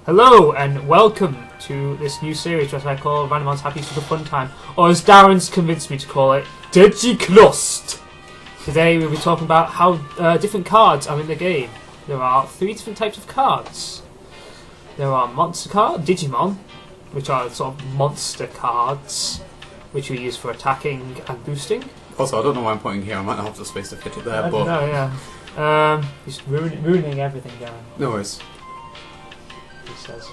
Hello and welcome to this new series which I call Randomon's Happy Super Fun Time, or as Darren's convinced me to call it, Digi Xross'd. Today we'll be talking about how different cards are in the game. There are 3 different types of cards. There are monster cards, Digimon, which are sort of monster cards, which we use for attacking and boosting. Also, I don't know why I'm pointing here, I might not have the space to fit it there, but... No, yeah. Just ruining everything, Darren. No worries. He says.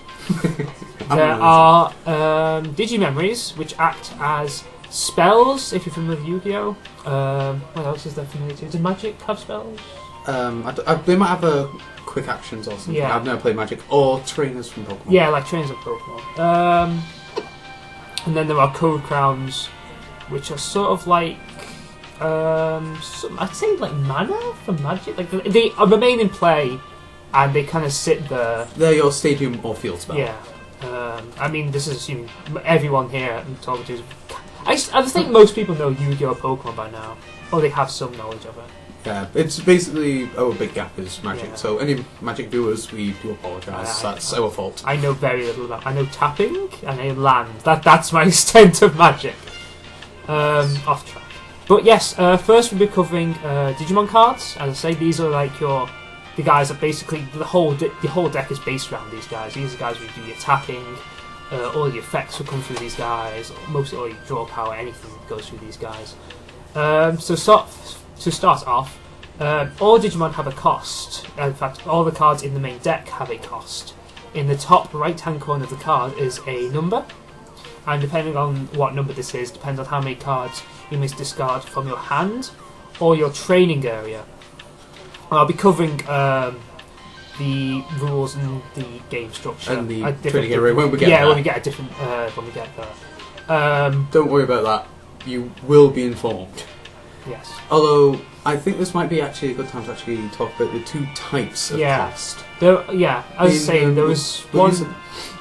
There are Digi-Memories, which act as spells, if you're familiar with Yu-Gi-Oh! What else is there familiar to? Does Magic have spells? They might have quick actions or something. Yeah. I've never played Magic. Or trainers from Pokemon. Yeah, like trainers of Pokemon. And then there are Code Crowns, which are sort of like... I'd say like mana for Magic. Like they remain in play, and they kind of sit there. They're your stadium or field spell. Yeah. I mean, this is assuming everyone here I'm talking to is... I think most people know Yu-Gi-Oh! Pokemon by now. Or they have some knowledge of it. Yeah, it's basically our big gap is Magic. Yeah. So any Magic viewers, we do apologise. That's our fault. I know very little about... I know tapping and I land. That's my extent of Magic. Off track. But yes, first we'll be covering Digimon cards. As I say, these are like the guys that basically the whole deck is based around these guys. These are the guys who do the attacking. All the effects will come through these guys. Mostly all your draw power, anything goes through these guys. To start off, all Digimon have a cost. In fact, all the cards in the main deck have a cost. In the top right-hand corner of the card is a number, and depending on what number this is, depends on how many cards you must discard from your hand or your training area. I'll be covering the rules and the game structure and the training area when we get there. Yeah, when we get there. Don't worry about that. You will be informed. Yes. Although, I think this might be actually a good time to actually talk about the 2 types of cost. I was saying, there was one...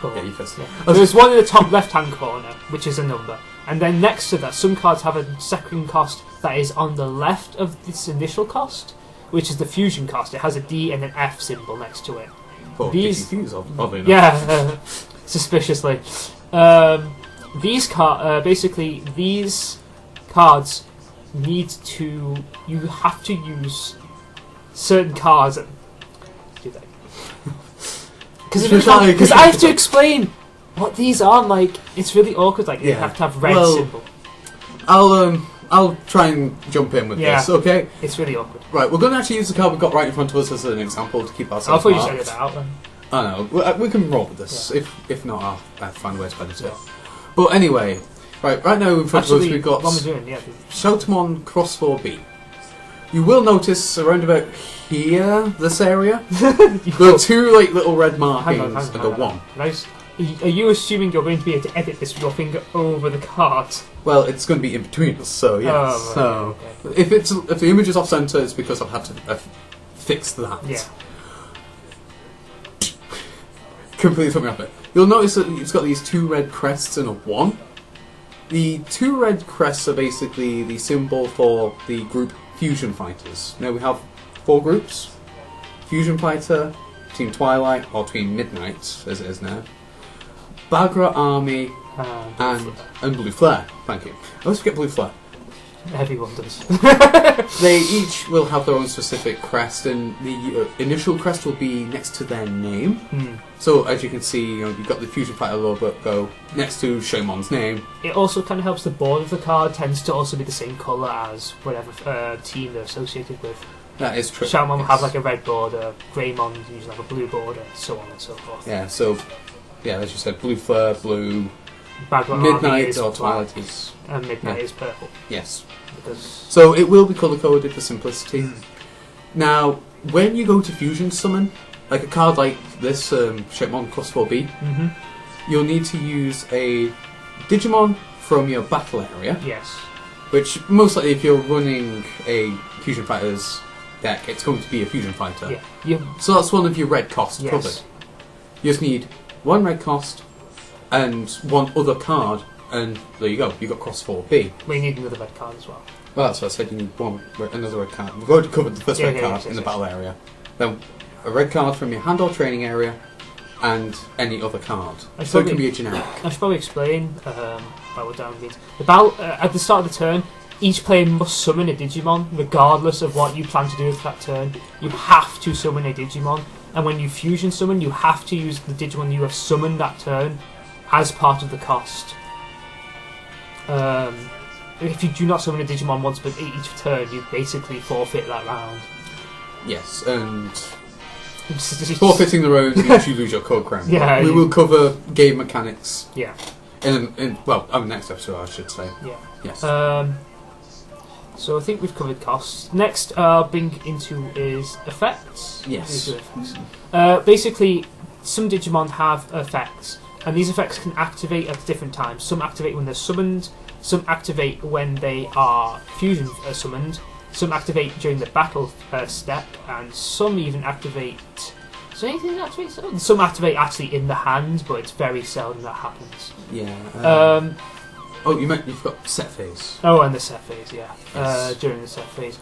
Yeah, you first. Yeah. There's one in the top left-hand corner, which is a number. And then next to that, some cards have a second cost that is on the left of this initial cost, which is the fusion cost. It has a D and an F symbol next to it. Oh, these probably not. Yeah, suspiciously. These cards need to... You have to use certain cards. Because I have to explain what these are. Like, it's really awkward. Like, you have to have red symbol. I'll try and jump in with this. Okay. It's really awkward. Right, we're going to actually use the card we've got right in front of us as an example to keep ourselves. I thought you said it out then. I know. We can roll with this. Yeah. If not, I'll find a way to edit it. But anyway, right now in front of us we've got Shoutamon Cross 4B. You will notice around about here, this area, there are 2 like little red markings and a 1. Nice. Are you assuming you're going to be able to edit this with your finger over the card? Well, it's going to be in between us, so yes. Oh, right, okay. If the image is off center, it's because I've had to fix that. Yeah. Completely took me off it. You'll notice that it's got these 2 red crests and a 1. The 2 red crests are basically the symbol for the group Fusion Fighters. Now we have 4 groups: Fusion Fighter, Team Twilight, or Team Midnight, as it is now, Bagra Army, and Blue Flare. Thank you. I always forget Blue Flare. Everyone does. They each will have their own specific crest, and the initial crest will be next to their name. So as you can see, you've got the Fusion Fighter logo next to Shoumon's name. It also kind of helps the border of the card tends to also be the same colour as whatever team they're associated with. That is true. Shoutmon will have like a red border, Greymon usually have a blue border, so on and so forth. Yeah, so as you said, Blue Flare, blue, Bagra Midnight or Twilight is... And Midnight is purple. Yes. So it will be colour-coded for simplicity. Now, when you go to Fusion Summon, like a card like this, Shoutamon Cross 4B, you'll need to use a Digimon from your battle area. Yes. Which, most likely, if you're running a Fusion Fighters deck, it's going to be a Fusion Fighter. Yeah. So that's one of your red costs covered. You just need 1 red cost and 1 other card, and there you go. You got Cross 4B. We need another red card as well. Well, that's what I said. You need another red card. We've already covered the first red card in the battle area. Then a red card from your hand or training area, and any other card. I So it probably- can be a generic. I should probably explain what down means. The battle at the start of the turn, each player must summon a Digimon, regardless of what you plan to do with that turn. You have to summon a Digimon, and when you fusion summon, you have to use the Digimon you have summoned that turn as part of the cost. If you do not summon a Digimon once per each turn, you basically forfeit that round. Yes, and forfeiting the round means you lose your code crown. Yeah, we will cover game mechanics. Yeah. In our next episode, I should say. Yeah. Yes. So I think we've covered costs. Next, I'll bring into is effects. Yes. These are effects. Basically, some Digimon have effects, and these effects can activate at different times. Some activate when they're summoned, some activate when they are fusion summoned, some activate during the battle step, and some even activate... Is there anything that activates? Some activate actually in the hand, but it's very seldom that happens. Yeah. You've got set phase. Oh, and the set phase, yeah. Yes. During the set phase.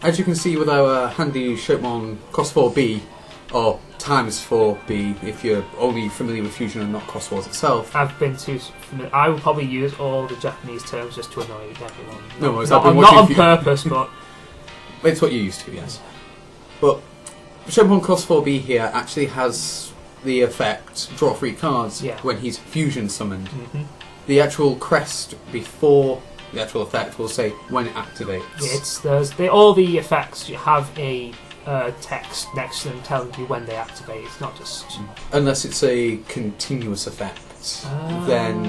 As you can see with our handy Shopmon Cross 4B, or times 4B, if you're only familiar with Fusion and not Cross 4s itself. I've been too familiar. I will probably use all the Japanese terms just to annoy everyone. No worries, Not I've been on watching purpose, but... It's what you used to, yes. But Shopmon Cross 4B here actually has the effect, draw 3 cards, when he's Fusion summoned. Mm-hmm. The actual crest before the actual effect will say when it activates. Yeah, all the effects have a text next to them telling you when they activate. It's not just... Unless it's a continuous effect, then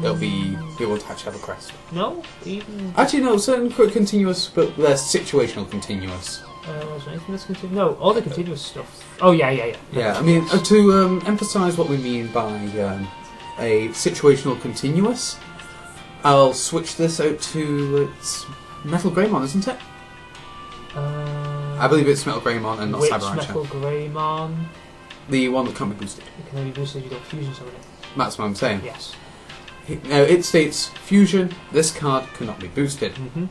it will actually have a crest. No? Even... Actually, no, certain continuous, but they're situational continuous. Is there anything that's continuous? No, all the continuous stuff. Oh, yeah. Yeah, I mean, to emphasise what we mean by a situational continuous, I'll switch this out to it's Metal Greymon, isn't it? I believe it's Metal Greymon and not which Cyber Metal Greymon? The one that can't be boosted. It can only be boosted if you don't fusion summon it. That's what I'm saying. Yes. Now, it states, Fusion, this card cannot be boosted. Mm-hmm.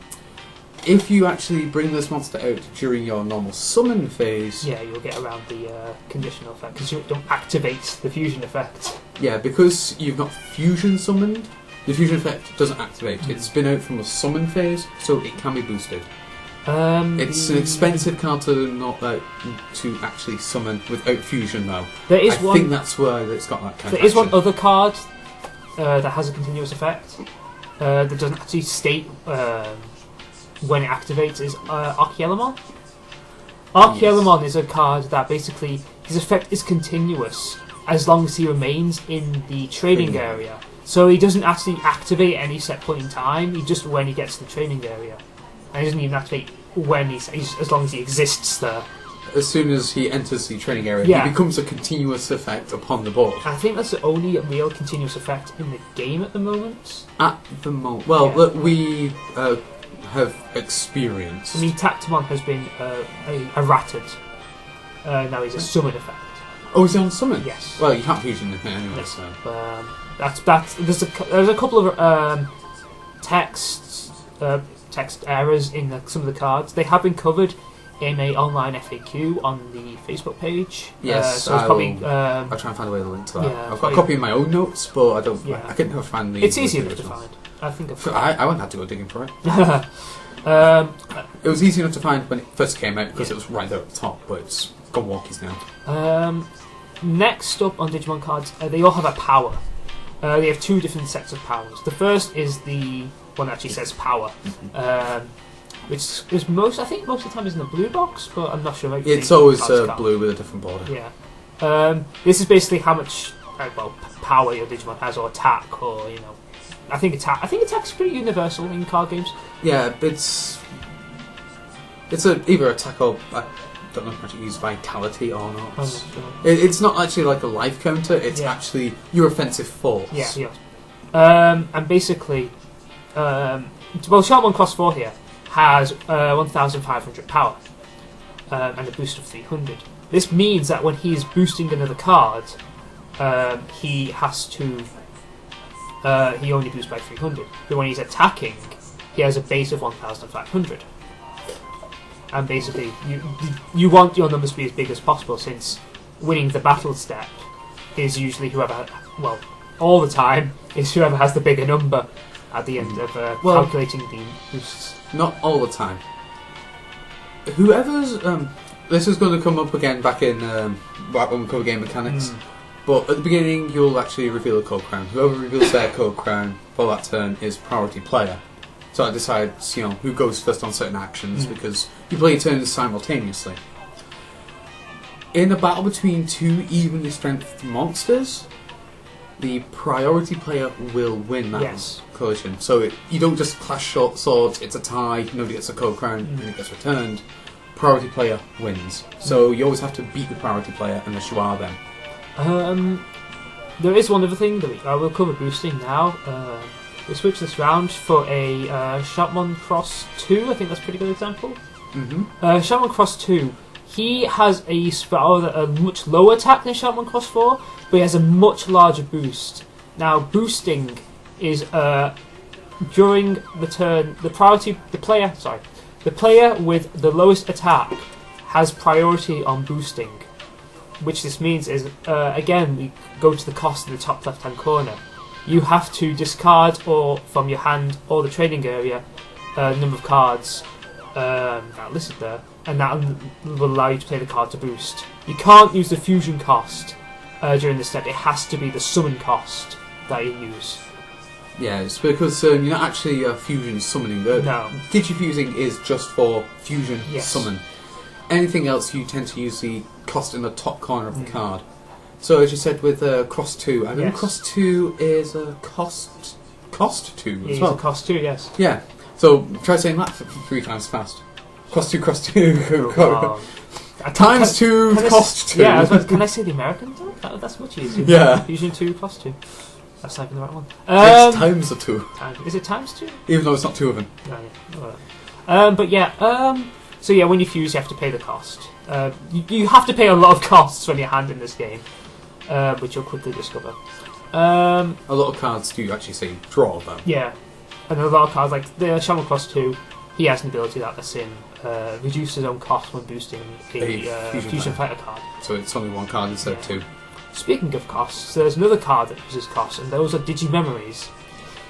If you actually bring this monster out during your normal summon phase... Yeah, you'll get around the conditional effect, because you don't activate the fusion effect. Yeah, because you've not fusion summoned, the fusion effect doesn't activate. Mm. It's been out from a summon phase, so it can be boosted. It's an expensive card to actually summon without fusion, though. I think that's why it's got that kind of There is one other card that has a continuous effect that doesn't actually state when it activates, is Archeolemon. Archeolemon is a card that basically, his effect is continuous as long as he remains in the training area. So he doesn't actually activate at any set point in time, he just when he gets to the training area. And he doesn't even activate when he's as long as he exists there. As soon as he enters the training area, he becomes a continuous effect upon the board. I think that's the only real continuous effect in the game at the moment. At the moment. Well, that we have experienced. I mean, Tactimon has been a Ratatta. Now he's a summon effect. Oh, he's on summon? Yes. Well, you can't fusion him anyway, no. so... There's a couple of text errors in some of the cards. They have been covered in a online FAQ on the Facebook page. Yes, so I'll try and find a way to link to that. Yeah, I've got a copy in my own notes, but I don't. Yeah. I couldn't have found the. It's easy enough to find. I think I wouldn't have to go digging for it. It was easy enough to find when it first came out because it was right there at the top, but it's gone walkies now. Next up on Digimon cards, they all have a power. They have two different sets of powers. The first is the one that actually says power. Which is most of the time is in the blue box, but I'm not sure. It's always blue with a different border. Yeah. This is basically how much power your Digimon has, or attack, or I think attack's pretty universal in card games. Yeah, it's either attack or I don't know if I use vitality or not. I'm not sure. It's not actually like a life counter. It's actually your offensive force. Yeah. And basically, Shopmon Cross 4 here has 1,500 power and a boost of 300. This means that when he's boosting another card, he has to. He only boosts by 300. But when he's attacking, he has a base of 1,500. And basically, you want your numbers to be as big as possible, since winning the battle step is usually whoever, well, all the time, is whoever has the bigger number at the end of calculating the boosts. Not all the time. Whoever's... this is going to come up again back in back when we cover game mechanics. But at the beginning, you'll actually reveal a code crown. Whoever reveals their code crown for that turn is priority player. So that decides, who goes first on certain actions, because you play turns simultaneously. In a battle between two evenly strengthened monsters, the priority player will win that collision. So you don't just clash short swords, it's a tie, nobody gets a code crown, and it gets returned. Priority player wins. So you always have to beat the priority player unless you are them. There is one other thing that we'll cover boosting now. We switch this round for a Sharpmon Cross 2. I think that's a pretty good example. Sharpmon Cross 2, he has a spell that a much lower attack than Sharpmon Cross 4, but he has a much larger boost. Now, boosting is during the turn. The player with the lowest attack has priority on boosting. Which this means is, again, we go to the cost in the top left-hand corner. You have to discard from your hand or the trading area a number of cards that are listed there, and that will allow you to play the card to boost. You can't use the fusion cost during this step. It has to be the summon cost that you use. Yeah, it's because you're not actually fusion summoning. No. Digifusing is just for fusion summon. Anything else, you tend to use the cost in the top corner of the card. So, as you said with Cross 2, I think Cross 2 is a cost 2 as well. It's a cost 2, yes. Yeah. So, try saying that 3 times fast. Cross 2, Cross 2. Times 2, cost 2. Yeah, can I say the American? That's much easier. Yeah. Fusion 2, cost 2. That's not even the right one. It's times the 2. Is it times 2? Even though it's not 2 of them. But yeah, so yeah, when you fuse, you have to pay the cost. You have to pay a lot of costs from your hand in this game, which you'll quickly discover. A lot of cards do actually say draw, though. Yeah, and a lot of cards, like the Shaman Cross 2, he has an ability that lets him reduce his own cost when boosting a Fusion Fighter card. So it's only one card instead of 2. Speaking of costs, there's another card that uses costs, and those are Digi-Memories.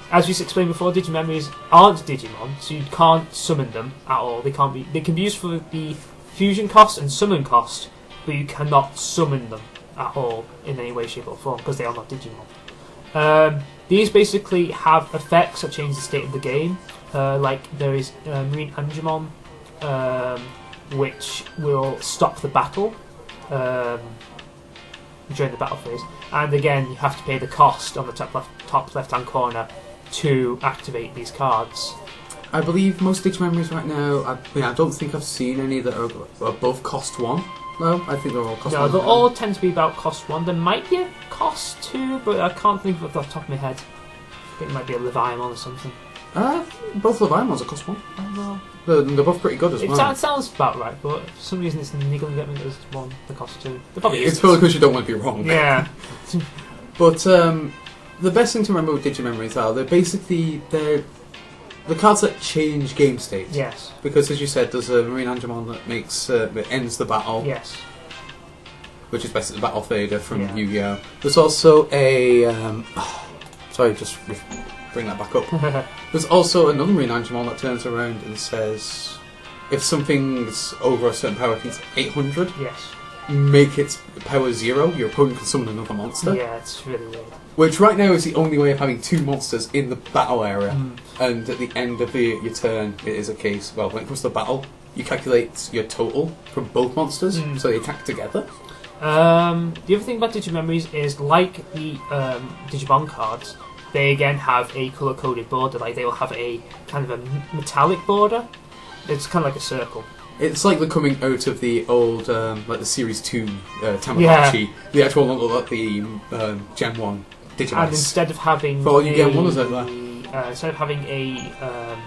As we explained before, Digi-Memories aren't Digimon, so you can't summon them at all. They can be used for the fusion cost and summon cost, but you cannot summon them at all in any way, shape or form, because they are not Digimon. These basically have effects that change the state of the game. Like there is Marine Angemon, which will stop the battle during the battle phase. And again, you have to pay the cost on the top left-hand corner to activate these cards. I believe most Digi-Memories right now, I don't think I've seen any that are above cost 1. No, I think they're all cost 1. No, they all tend to be about cost 1. There might be a cost 2, but I can't think of it off the top of my head. I think it might be a Leviamon or something. Both Leviamons are cost 1. Well, they're both pretty good as well. It sounds about right, but for some reason it's niggling at me that there's one, the cost 2. There probably is. It's probably because you don't want to be wrong. Yeah. But the best thing to remember with Digi-Memories are they're basically the cards that change game state. Yes. Because as you said, there's a Marine Angemon that ends the battle. Yes. Which is basically the battle fader from Yu-Gi-Oh! There's also a sorry, just bring that back up. There's also another Marine Angemon that turns around and says, if something's over a certain power, I think it's 800. Yes. Make its power 0. Your opponent can summon another monster. Yeah, it's really weird. Which right now is the only way of having 2 monsters in the battle area. And at the end of your turn, it is a case, well, when it comes to battle, you calculate your total from both monsters, so they attack together. The other thing about Digi-Memories is, like the Digimon cards, they again have a colour-coded border. Like, they will have a kind of a metallic border. It's kind of like a circle. It's like the coming out of the old, like the Series 2 Tamagotchi. Yeah. The actual one like the Gen 1 Digivice. And instead of having Gen 1 is like that. Instead of having a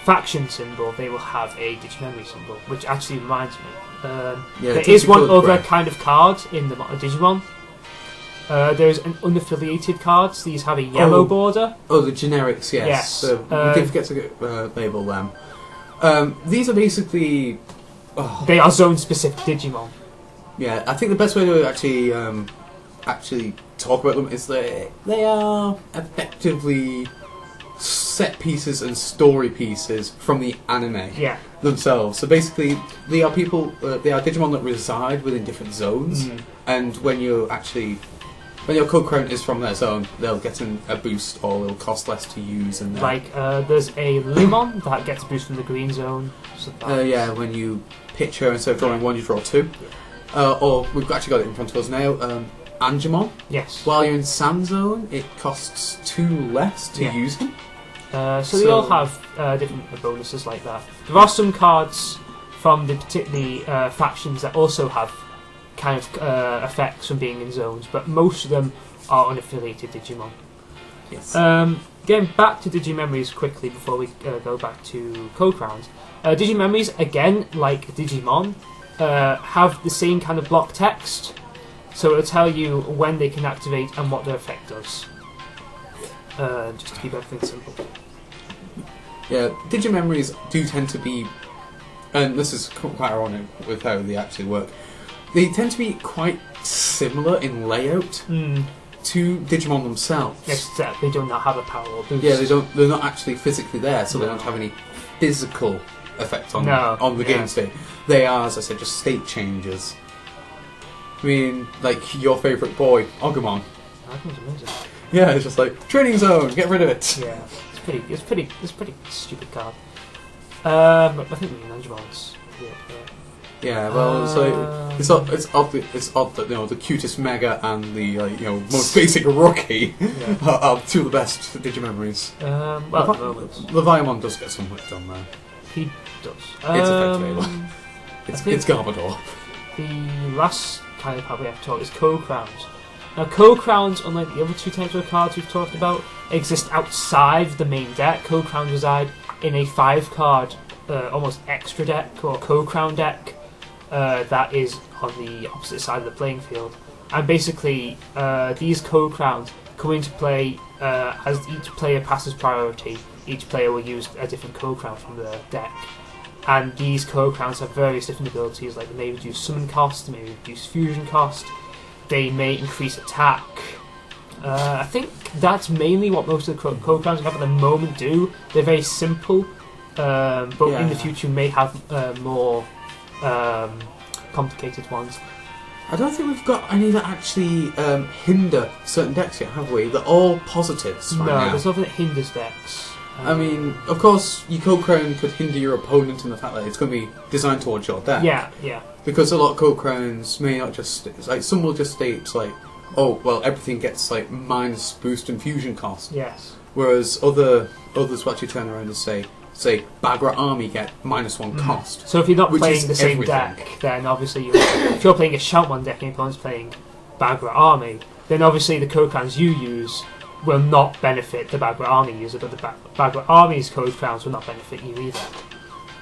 faction symbol, they will have a Digi-Memory symbol, which actually reminds me. There is one other kind of card in the Digimon. There's an unaffiliated cards. These have a yellow border. Oh, the generics, yes. We did forget to label them. These are basically... They are zone-specific Digimon. Yeah, I think the best way to actually actually talk about them is that they are effectively set pieces and story pieces from the anime themselves. So basically, they are Digimon that reside within different zones, and when your code crown is from their zone, they'll get a boost, or it'll cost less to use. And like there's a Lumon that gets a boost from the green zone. So when you pitch her, instead of drawing one, you draw two. Or we've actually got it in front of us now. Angemon. Yes. While you're in Sand Zone, it costs 2 less to use him. So they all have different bonuses like that. There are some cards from the particular factions that also have kind of effects from being in zones, but most of them are unaffiliated Digimon. Yes. Getting back to Digimemories quickly before we go back to Code Crowns. Digimemories, again, like Digimon, have the same kind of block text, so it'll tell you when they can activate and what their effect does. Just to keep everything simple. Yeah, Digimemories do tend to be, and this is quite ironic with how they actually work, they tend to be quite similar in layout to Digimon themselves. Except they do not have a power or boost. Yeah, they're not actually physically there, so they don't have any physical effect on the game state. They are, as I said, just state changes. I mean, like your favourite boy, Agumon. Agumon's amazing. Yeah, it's just like training zone, get rid of it. Yeah, it's pretty stupid card. I think Agumon's weird. Yeah, well, so it's odd that the cutest Mega and the most basic Rookie are two of the best Digimemories. Well, at the moment, Leviamon does get some work done there. He does. It's It's Garbodor. The last kind of card we have to talk is Code Crowns. Now, Code Crowns, unlike the other two types of cards we've talked about, exist outside the main deck. Code Crowns reside in a 5-card, almost extra deck, or Code Crown deck, that is on the opposite side of the playing field. And basically, these Code Crowns come into play as each player passes priority. Each player will use a different Code Crown from the deck. And these Code Crowns have various different abilities, like they may reduce summon cost, they may reduce fusion cost, they may increase attack. I think that's mainly what most of the Code Crowns have at the moment do. They're very simple, but in the future may have more complicated ones. I don't think we've got any that actually hinder certain decks yet, have we? They're all positives right now. No, there's nothing that hinders decks. I mean, of course, your Code Crown could hinder your opponent in the fact that it's going to be designed towards your deck. Yeah. Because a lot of Code Crowns may not just... like, some will just state, like, oh, well, everything gets, like, minus boost and fusion cost. Yes. Whereas others will actually turn around and say Bagra Army get -1 cost. So if you're not playing the same deck, then obviously if you're playing a Shoutmon deck and your opponent's playing Bagra Army, then obviously the Code Crowns you use will not benefit the Bagra Army user, but the Bagra Army's Code Crowns will not benefit you either.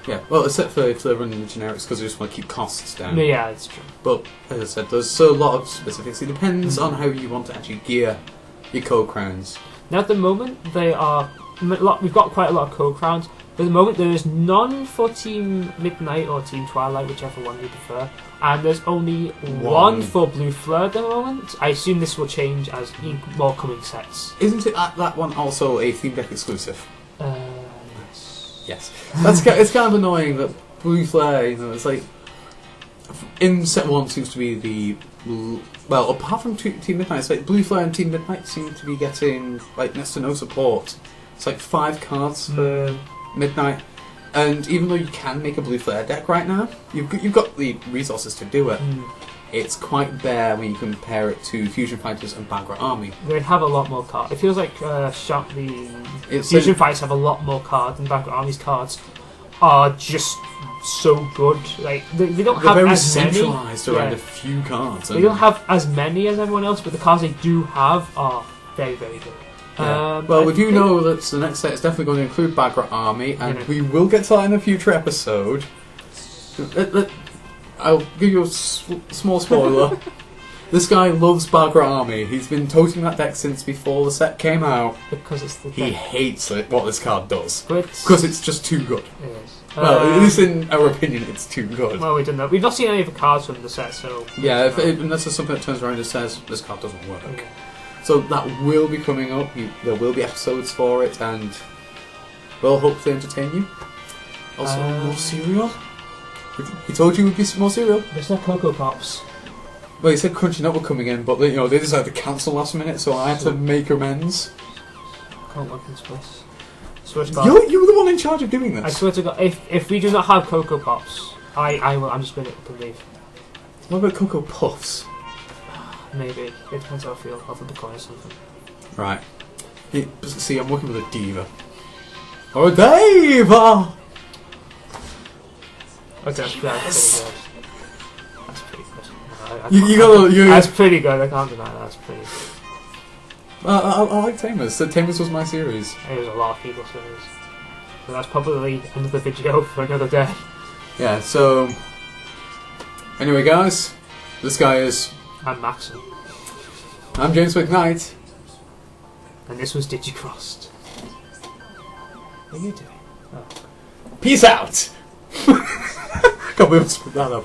Yeah, well, except for if they're running the generics because they just want to keep costs down. Yeah, that's true. But, as I said, there's a lot of specifics. It depends on how you want to actually gear your Code Crowns. Now, at the moment, we've got quite a lot of Code Crowns, but at the moment there is none for Team Midnight or Team Twilight, whichever one you prefer, and there's only one for Blue Fleur at the moment. I assume this will change as more coming sets. Isn't it that one also a Theme Deck exclusive? Yes. It's kind of annoying that Blue Flare, it's like in set 1 seems to be the apart from Team Midnight, it's like Blue Flare and Team Midnight seem to be getting like next to no support. It's like 5 cards for Midnight, and even though you can make a Blue Flare deck right now, you've got the resources to do it. It's quite bare when you compare it to Fusion Fighters and Bagra Army. They have a lot more cards. It feels like Fusion Fighters have a lot more cards, and Bagra Army's cards are just so good. Like they don't have very as many. centralised around a few cards. They don't have as many as everyone else, but the cards they do have are very, very good. Yeah. Well, we do know that the next set is definitely going to include Bagra Army, and we will get to that in a future episode. I'll give you a small spoiler. This guy loves Bagra Army. He's been toting that deck since before the set came out. Because it's the He hates what this card does. Because it's just too good. It is. Well, at least in our opinion, it's too good. Well, we don't know. We've not seen any of the cards from the set, so... Yeah, unless there's something that turns around and says, this card doesn't work. Yeah. So that will be coming up. There will be episodes for it, and we'll hopefully entertain you. Also, more cereal. He told you it would be more cereal. There's no Cocoa Pops. Well, he said Crunchy Nut were coming in, but they decided to cancel last minute, so I had to make amends. I can't look into this. Swear to God. You were the one in charge of doing this. I swear to God, if we do not have Cocoa Pops, I'm just going to leave. What about Cocoa Puffs? Maybe. It depends how I feel. I'll flip a coin or something. Right. See, I'm working with a diva. Or a diva! Okay, that's pretty good. That's pretty good. That's pretty good. I can't deny that. That's pretty good. I like Tamers. So Tamers was my series. It was a lot of people's series. So that's probably another video for another day. Yeah, so... Anyway, guys, this guy is... I'm Maxcen. I'm James McKnight. And this was Digi Xross'd. What are you doing? Oh. Peace out! Can't believe I screwed that up.